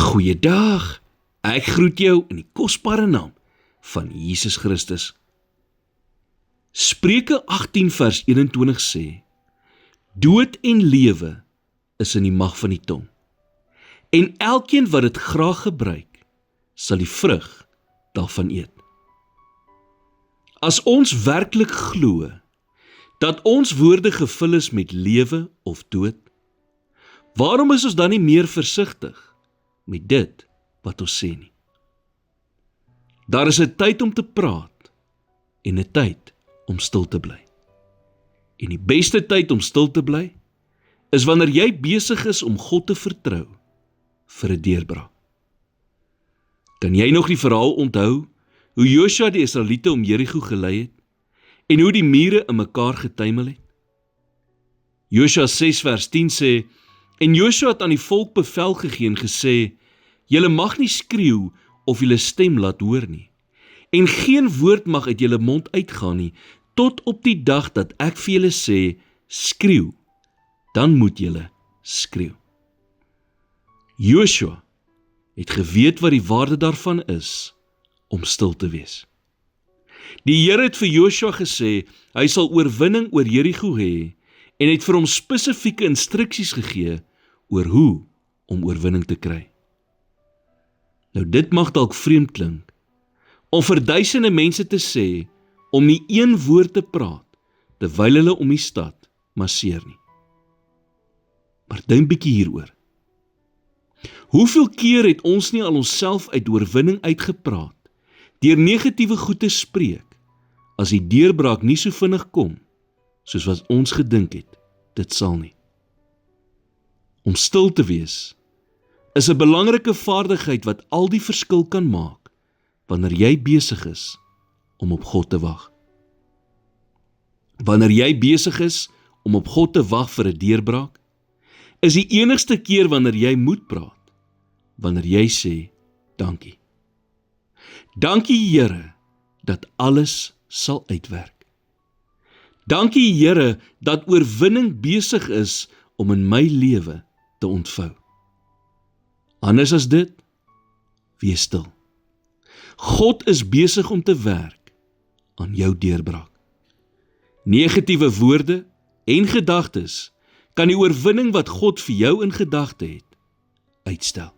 Goeiedag, ek groet jou in die kosbare naam van Jesus Christus. Spreuke 18 vers 21 sê, dood en lewe is in die mag van die tong, en elkeen wat dit graag gebruik, sal die vrug daarvan eet. As ons werklik glo, dat ons woorde gevul is met lewe of dood, waarom is ons dan nie meer versigtig met dit wat ons sê nie? Daar is 'n tyd om te praat en 'n tyd om stil te bly. En die beste tyd om stil te bly is wanneer jy besig is om God te vertrou vir 'n deurbraak. Kan jy nog die verhaal onthou hoe Josua die Israeliete om Jerigo gelei het en hoe die mure in mekaar getuimel het? Josua 6 vers 10 sê, en Josua het aan die volk bevel gegee en gesê, julle mag nie skreeu of julle stem laat hoor nie, en geen woord mag uit julle mond uitgaan nie, tot op die dag dat ek vir julle sê, skreeu, dan moet julle skreeu. Josua het geweet wat die waarde daarvan is om stil te wees. Die Here het vir Josua gesê, hy sal oorwinning oor Jerigo hê, en het vir hom spesifieke instruksies gegee oor hoe om oorwinning te kry. Nou dit mag dalk vreemd klink, om vir duisende mense te sê, om nie een woord te praat, terwyl hulle om die stad marseer nie. Maar dink bietjie hieroor. Hoeveel keer het ons nie al onsself uit oorwinning uitgepraat, deur negatiewe goed te spreek, as die deurbraak nie so vinnig kom, soos wat ons gedink het, dit sal nie. Om stil te wees, is 'n belangrike vaardigheid wat al die verskil kan maak, wanneer jy besig is om op God te wag. Wanneer jy besig is om op God te wag vir 'n deurbraak, is die enigste keer wanneer jy moet praat, wanneer jy sê, dankie. Dankie Here, dat alles sal uitwerk. Dankie Here, dat oorwinning besig is om in my lewe te ontvou. Anders as dit, wees stil. God is besig om te werk aan jou deurbraak. Negatiewe woorde en gedagtes kan die oorwinning wat God vir jou in gedagte het, uitstel.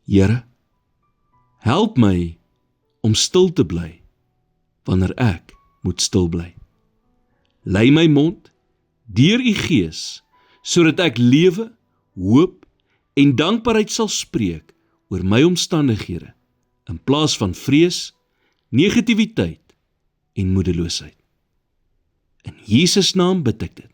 Here, help my om stil te bly, wanneer ek moet stil bly. Lei my mond deur u Gees, sodat ek lewe, hoop en dankbaarheid sal spreek oor my omstandighede, in plaas van vrees, negativiteit en moedeloosheid. In Jesus naam bid ek dit.